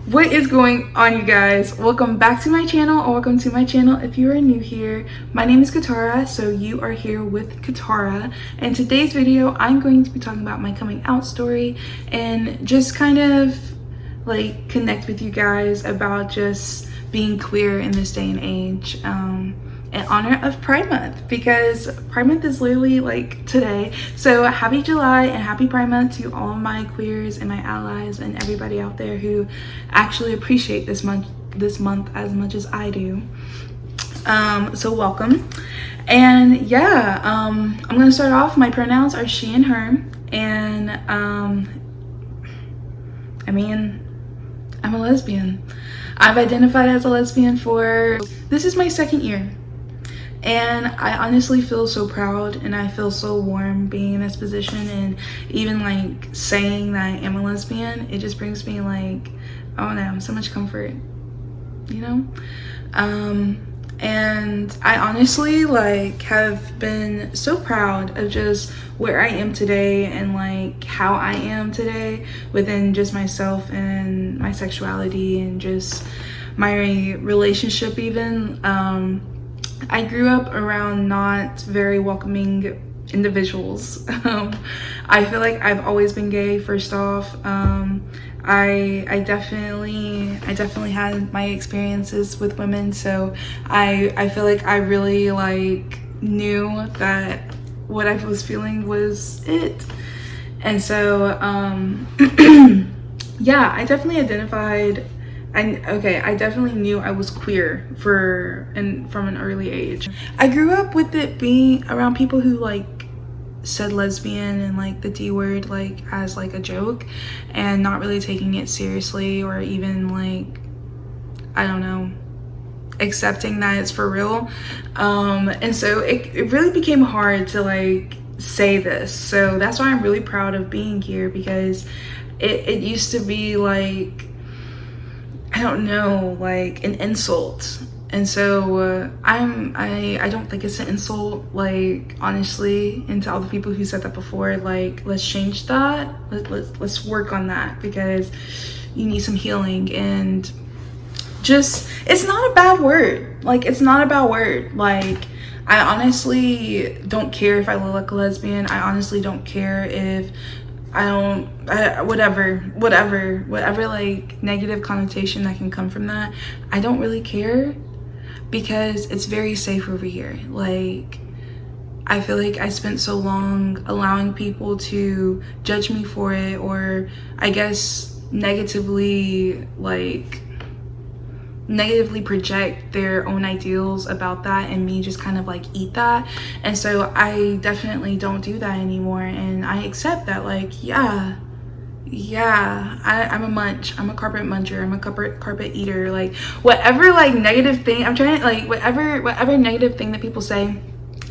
What is going on, you guys? Welcome back to my channel, or welcome to my channel if you are new here. My name is Katarah, so you are here with Katarah. And today's video, I'm going to be talking about my coming out story and just kind of like connect with you guys about just being queer in this day and age. In honor of Pride Month, because Pride Month is literally like today. So happy July and happy Pride Month to all of my queers and my allies and everybody out there who actually appreciate this month as much as I do. So welcome. And yeah, I'm gonna start off. My pronouns are she and her, and I mean, I'm a lesbian. I've identified as a lesbian this is my second year. And I honestly feel so proud and I feel so warm being in this position, and even like saying that I am a lesbian, it just brings me like, I don't know, so much comfort, you know? And I honestly like have been so proud of just where I am today and like how I am today within just myself and my sexuality and just my relationship even. I grew up around not very welcoming individuals. I feel like I've always been gay, first off. I definitely had my experiences with women, so I feel like I really like knew that what I was feeling was it. And so yeah, I definitely identified. I definitely knew I was queer from an early age. I grew up with it being around people who like said lesbian and like the D word like as like a joke, and not really taking it seriously, or even like, I don't know, accepting that it's for real. And so it really became hard to like say this. So that's why I'm really proud of being here, because it used to be like, I don't know, like an insult. And so I don't think it's an insult, like, honestly. And to all the people who said that before, like, let's change that. Let's work on that, because you need some healing. And just, it's not a bad word. Like, it's not a bad word. Like, I honestly don't care if I look like a lesbian. I honestly don't care if whatever like negative connotation that can come from that. I don't really care, because it's very safe over here. Like, I feel like I spent so long allowing people to judge me for it, or I guess negatively project their own ideals about that, and me just kind of like eat that. And so I definitely don't do that anymore, and I accept that, like, yeah, I'm a munch, I'm a carpet muncher, I'm a carpet eater, like whatever like negative thing I'm trying to like, whatever negative thing that people say,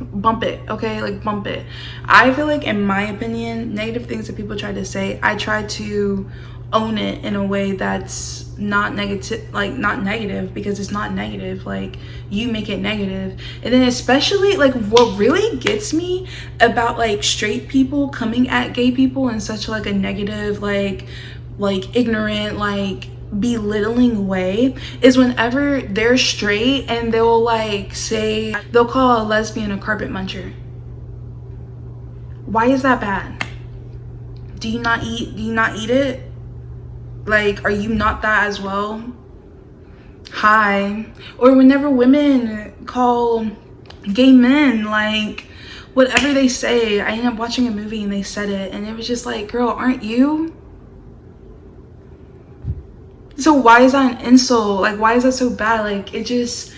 bump it, okay? Like, bump it. I feel like, in my opinion, negative things that people try to say, I try to own it in a way that's not negative, like not negative, because it's not negative. Like, you make it negative. And then especially like what really gets me about like straight people coming at gay people in such like a negative, like ignorant, like belittling way, is whenever they're straight and they'll like say, they'll call a lesbian a carpet muncher. Why is that bad? Do you not eat it? Like, are you not that as well? Hi. Or whenever women call gay men, like, whatever they say, I ended up watching a movie and they said it, and it was just like, girl, aren't you? So why is that an insult? Like, why is that so bad? Like, it just,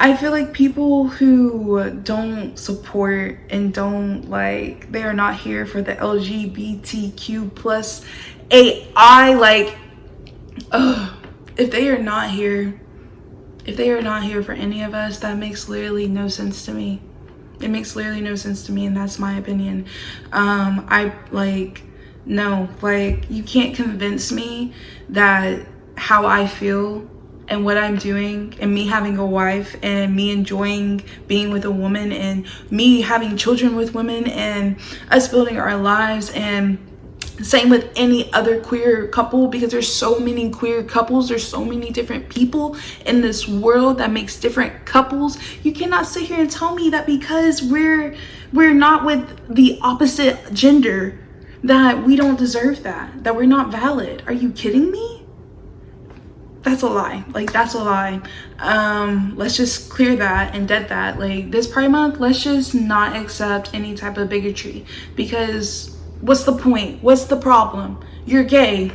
I feel like people who don't support and don't like, they are not here for the LGBTQ plus AI, like, if they are not here for any of us, that makes literally no sense to me. It makes literally no sense to me, and that's my opinion. I like, no, like, you can't convince me that how I feel and what I'm doing, and me having a wife, and me enjoying being with a woman, and me having children with women, and us building our lives, and Same with any other queer couple, because there's so many queer couples, there's so many different people in this world that makes different couples. You cannot sit here and tell me that because we're not with the opposite gender that we don't deserve that we're not valid. Are you kidding me? That's a lie. Like, that's a lie. Let's just clear that and dead that. Like, this Pride Month, let's just not accept any type of bigotry, because what's the point? What's the problem? You're gay.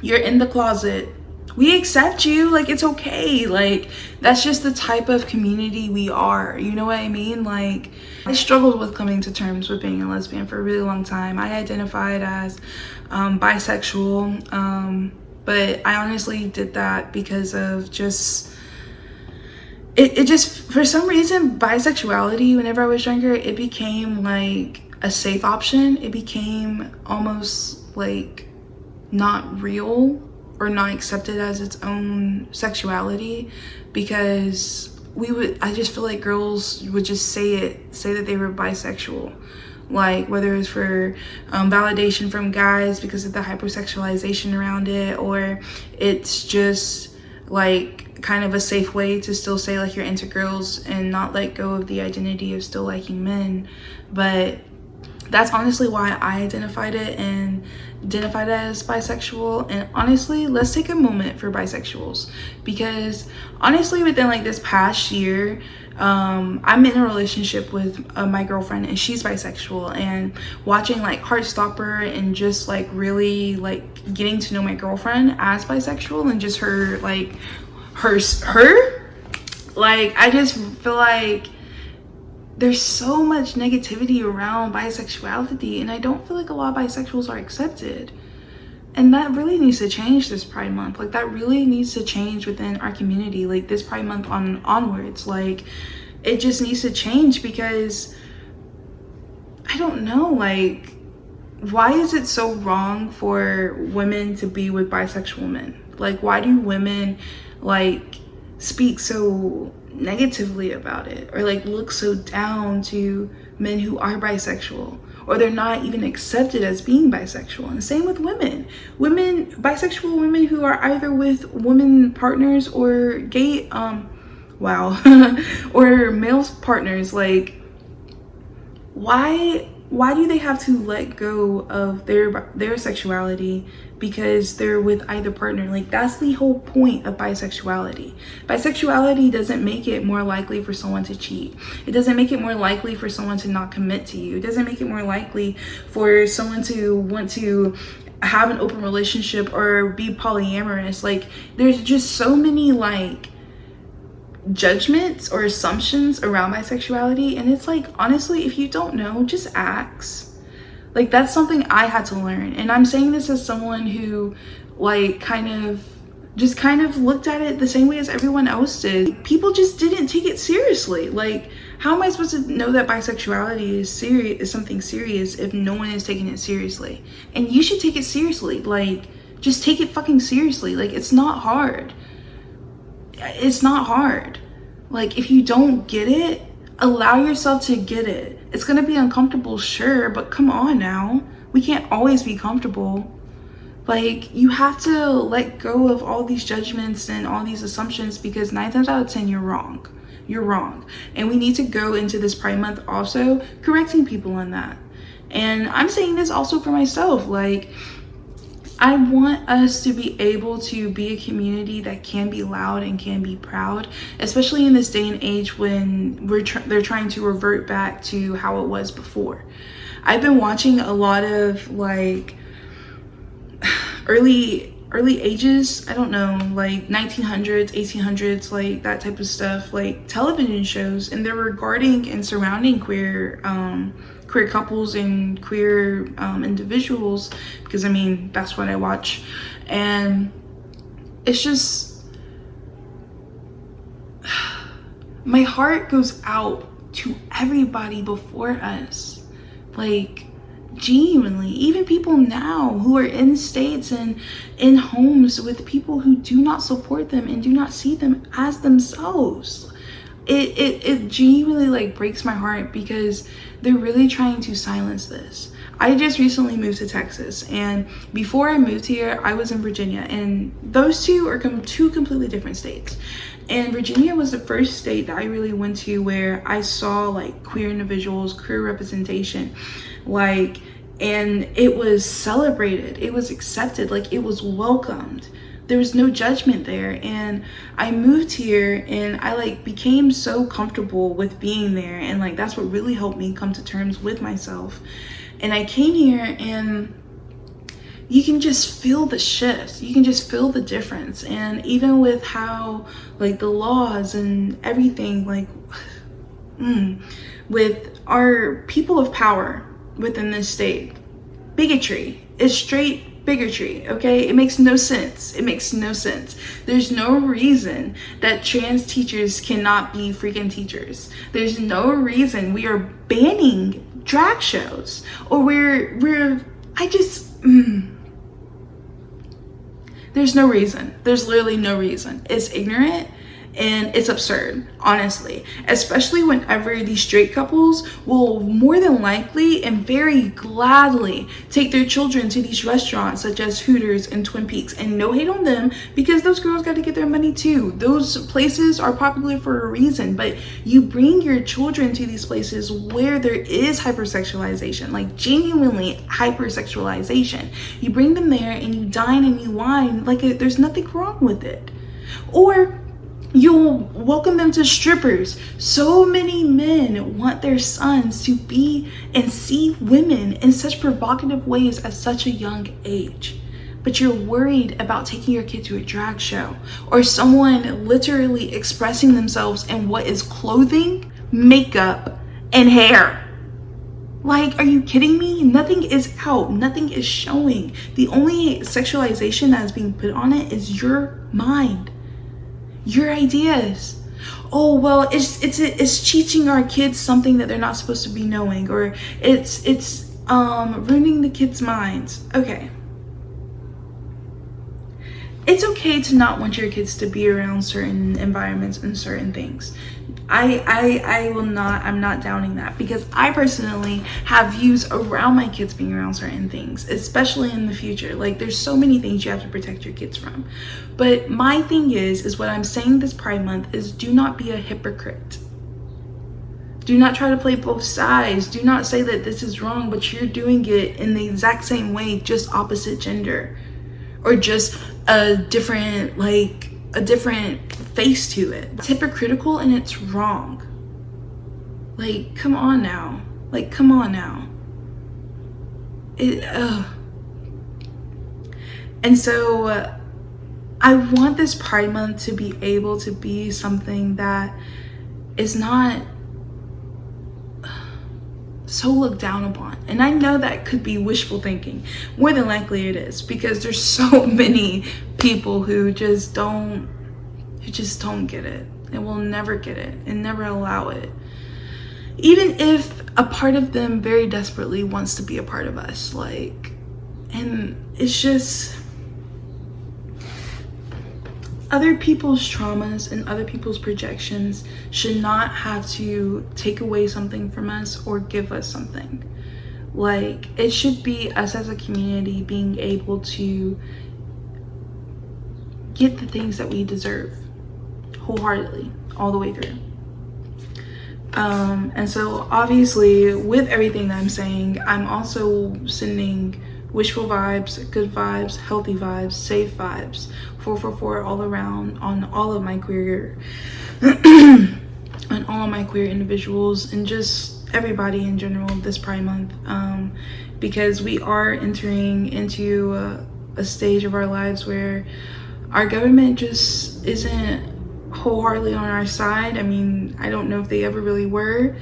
You're in the closet. We accept you. Like, it's okay. Like, that's just the type of community we are. You know what I mean? Like, I struggled with coming to terms with being a lesbian for a really long time. I identified as bisexual. But I honestly did that because of just, it just, for some reason, bisexuality, whenever I was younger, it became like a safe option. It became almost like not real or not accepted as its own sexuality, because I just feel like girls would just say that they were bisexual. Like, whether it's for validation from guys because of the hypersexualization around it, or it's just like kind of a safe way to still say like you're into girls and not let go of the identity of still liking men. But that's honestly why I identified as bisexual. And honestly, let's take a moment for bisexuals, because honestly, within like this past year, I'm in a relationship with my girlfriend, and she's bisexual, and watching like Heartstopper and just like really like getting to know my girlfriend as bisexual, and just her like like, I just feel like there's so much negativity around bisexuality, and I don't feel like a lot of bisexuals are accepted. And that really needs to change this Pride Month. Like, that really needs to change within our community, like this Pride Month onwards. Like, it just needs to change, because I don't know, like, why is it so wrong for women to be with bisexual men? Like, why do women like speak so negatively about it, or like look so down to men who are bisexual, or they're not even accepted as being bisexual? And same with bisexual women who are either with women partners or gay or male partners. Like, why do they have to let go of their sexuality because they're with either partner? Like, that's the whole point of bisexuality. Bisexuality doesn't make it more likely for someone to cheat. It doesn't make it more likely for someone to not commit to you. It doesn't make it more likely for someone to want to have an open relationship or be polyamorous. Like, there's just so many like judgments or assumptions around bisexuality, and it's like, honestly, if you don't know, just ask. Like, that's something I had to learn, and I'm saying this as someone who like kind of looked at it the same way as everyone else did. People just didn't take it seriously. Like, how am I supposed to know that bisexuality is something serious if no one is taking it seriously? And you should take it seriously. Like, just take it fucking seriously. Like, it's not hard. It's not hard. Like, if you don't get it, allow yourself to get it. It's gonna be uncomfortable, sure, but come on now. We can't always be comfortable. Like, you have to let go of all these judgments and all these assumptions, because 9 times out of 10 you're wrong. You're wrong. And we need to go into this Pride Month also correcting people on that. And I'm saying this also for myself. Like, I want us to be able to be a community that can be loud and can be proud, especially in this day and age when they're trying to revert back to how it was before. I've been watching a lot of like early ages, I don't know, like 1900s, 1800s, like that type of stuff, like television shows, and they're regarding and surrounding queer couples and queer individuals, because I mean, that's what I watch. And it's just, my heart goes out to everybody before us. Like, genuinely, even people now who are in states and in homes with people who do not support them and do not see them as themselves. It genuinely like breaks my heart, because they're really trying to silence this. I just recently moved to Texas, and before I moved here, I was in Virginia, and those two are two completely different states. And Virginia was the first state that I really went to where I saw like queer individuals, queer representation, like, and it was celebrated, it was accepted, like it was welcomed. There was no judgment there. And I moved here and I like became so comfortable with being there, and like that's what really helped me come to terms with myself. And I came here and you can just feel the shift, you can just feel the difference. And even with how like the laws and everything, like with our people of power within this state, bigotry is straight bigotry. Okay, it makes no sense. It makes no sense. There's no reason that trans teachers cannot be freaking teachers. There's no reason we are banning drag shows, or there's no reason. There's literally no reason. It's ignorant and it's absurd, honestly. Especially whenever these straight couples will more than likely and very gladly take their children to these restaurants such as Hooters and Twin Peaks. And no hate on them, because those girls got to get their money too. Those places are popular for a reason, but you bring your children to these places where there is hypersexualization, like genuinely hypersexualization. You bring them there and you dine and you wine like there's nothing wrong with it. Or you'll welcome them to strippers. So many men want their sons to be and see women in such provocative ways at such a young age. But you're worried about taking your kid to a drag show, or someone literally expressing themselves in what is clothing, makeup, and hair. Like, are you kidding me? Nothing is out. Nothing is showing. The only sexualization that is being put on it is your mind, your ideas. Oh well, it's teaching our kids something that they're not supposed to be knowing, or it's ruining the kids' minds. Okay, it's okay to not want your kids to be around certain environments and certain things. I'm not downing that, because I personally have views around my kids being around certain things, especially in the future. Like, there's so many things you have to protect your kids from. But my thing is what I'm saying this Pride Month is, do not be a hypocrite. Do not try to play both sides. Do not say that this is wrong, but you're doing it in the exact same way, just opposite gender, or just a different face to it. It's hypocritical and it's wrong. Like, come on now. Like, come on now. And so I want this Pride Month to be able to be something that is not so looked down upon. And I know that could be wishful thinking. More than likely it is, because there's so many people who just don't get it, and will never get it and never allow it, even if a part of them very desperately wants to be a part of us. Like, and it's just other people's traumas and other people's projections should not have to take away something from us or give us something. Like, it should be us as a community being able to get the things that we deserve wholeheartedly, all the way through. And so obviously with everything that I'm saying, I'm also sending wishful vibes, good vibes, healthy vibes, safe vibes, 444 all around on all of my queer on all of my queer individuals, and just everybody in general this Pride Month, because we are entering into a stage of our lives where our government just isn't wholeheartedly on our side. I mean, I don't know if they ever really were,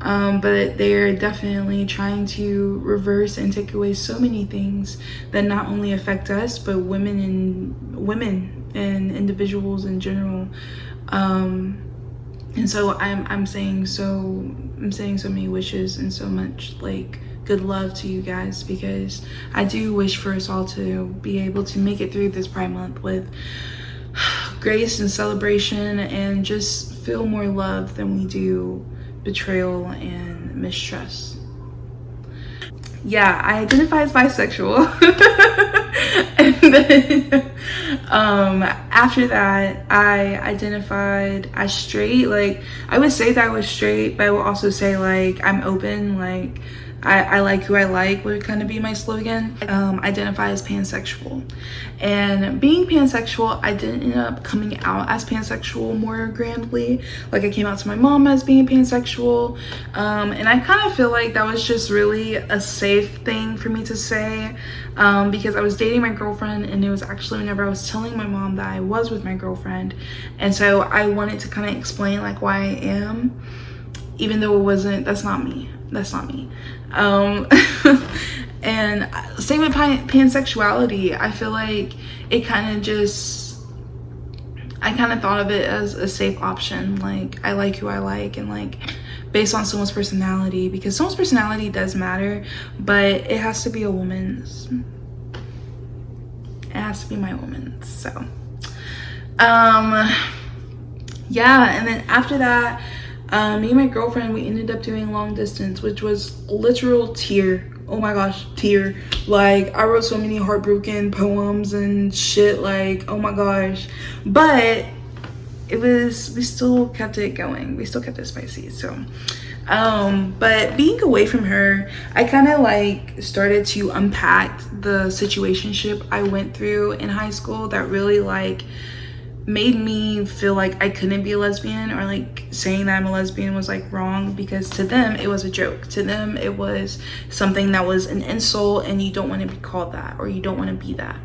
but they're definitely trying to reverse and take away so many things that not only affect us, but women and individuals in general. And so I'm saying so many wishes and so much like good love to you guys, because I do wish for us all to be able to make it through this Pride Month with grace and celebration, and just feel more love than we do betrayal and mistrust. yeah, I identify as bisexual. And then after that, I identified as straight. Like, I would say that I was straight, but I would also say like I'm open. Like, I like who I like would kind of be my slogan. Identify as pansexual. And being pansexual, I didn't end up coming out as pansexual more grandly. Like, I came out to my mom as being pansexual. And I kind of feel like that was just really a safe thing for me to say, because I was dating my girlfriend, and it was actually whenever I was telling my mom that I was with my girlfriend. And so I wanted to kind of explain like why I am, even though that's not me. And same with pansexuality. I feel like it kind of just, I kind of thought of it as a safe option. Like, I like who I like, and like based on someone's personality, because someone's personality does matter, but it has to be a woman's. It has to be my woman's. So yeah. And then after that, me and my girlfriend, we ended up doing long distance, which was literal tear. Oh my gosh, tear. Like, I wrote so many heartbroken poems and shit, like, oh my gosh. But we still kept it going. We still kept it spicy. So but being away from her, I kind of like started to unpack the situationship I went through in high school that really like made me feel like I couldn't be a lesbian, or like saying that I'm a lesbian was like wrong, because to them it was a joke. To them it was something that was an insult, and you don't want to be called that, or you don't want to be that.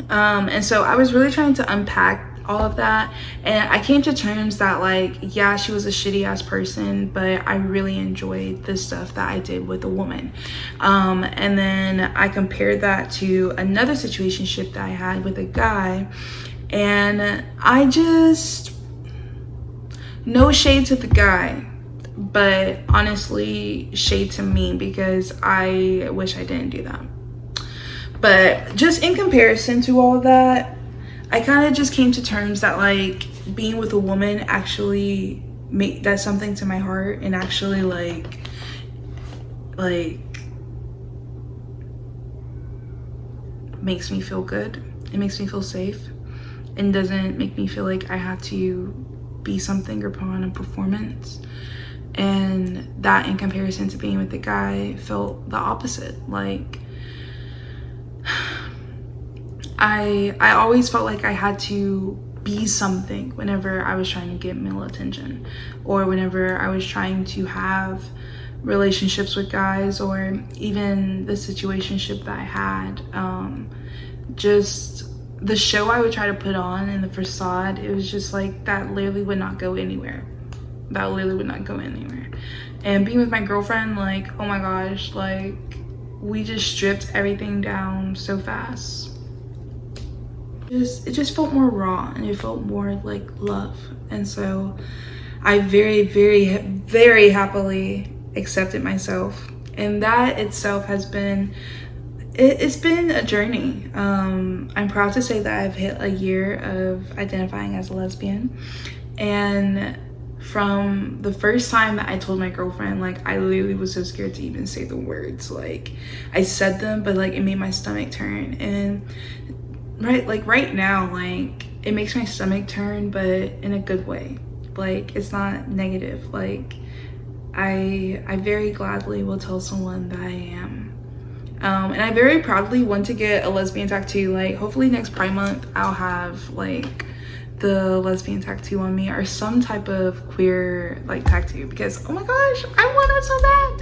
And so I was really trying to unpack all of that, and I came to terms that like, yeah, she was a shitty ass person, but I really enjoyed the stuff that I did with a woman. And then I compared that to another situationship that I had with a guy. And I just, no shade to the guy, but honestly shade to me, because I wish I didn't do that. But just in comparison to all of that, I kind of just came to terms that like being with a woman actually does something to my heart, and actually like makes me feel good. It makes me feel safe, and doesn't make me feel like I have to be something or put on a performance. And that, in comparison to being with the guy, felt the opposite. Like, I always felt like I had to be something whenever I was trying to get male attention, or whenever I was trying to have relationships with guys, or even the situationship that I had. Just the show I would try to put on and the facade, it was just like, that literally would not go anywhere. That literally would not go anywhere. And being with my girlfriend, like, oh my gosh, like, we just stripped everything down so fast. It just felt more raw, and it felt more like love. And so I very, very, very happily accepted myself. And that itself has been, it's been a journey. I'm proud to say that I've hit a year of identifying as a lesbian. And from the first time that I told my girlfriend, like, I literally was so scared to even say the words. Like, I said them, but like, it made my stomach turn. And right now, like, it makes my stomach turn, but in a good way. Like, it's not negative. Like, I very gladly will tell someone that I am. And I very proudly want to get a lesbian tattoo. Like, hopefully next Pride Month I'll have like the lesbian tattoo on me, or some type of queer like tattoo, because oh my gosh, I want it so bad.